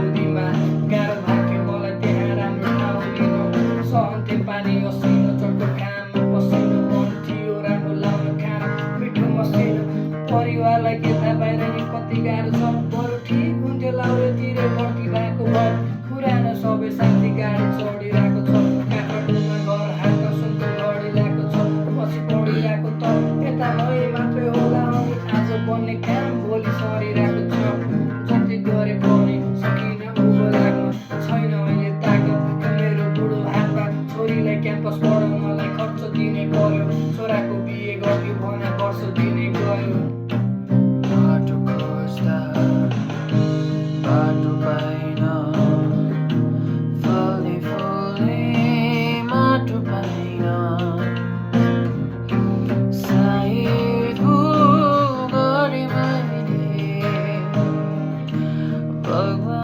औधीमा गाह्रो भाग्यो मलाई त्यहाँ राम्रो ठाउँ लिनु सहन्थे पानी असिनो चोटको घाममा पसिनो मन थियो राम्रो लाउन खाना मिठो मसिनो परिवारलाई के थाहा पाएर यहाँ कति गाह्रो छ बरु ठिक हुन्थ्यो लाउरेतिर भर्ती भएको भए पुरानो सबै साथी गाडी चढिरहेको छ काठमाडौँमा घर हाल्न सुनको घडी ल्याएको छ पछि पढिरहेको त यता मै मात्रै होला अनि आज बन्ने काम भोलि सरिरहेको छ जति गरे पनि सकिन उभो लाग्न छैन अहिले तागत मेरो बुढो हातमा छोरीलाई क्याम्पस पढाउनलाई खर्च दिने पर्यो छोराको बिहे गर्यो भने वर्ष दिने गयो बाटो खोज्दा बाटो पाइन फल्ने फल्ने माटो पाइन सायद भुल गरेँ मैले भगवान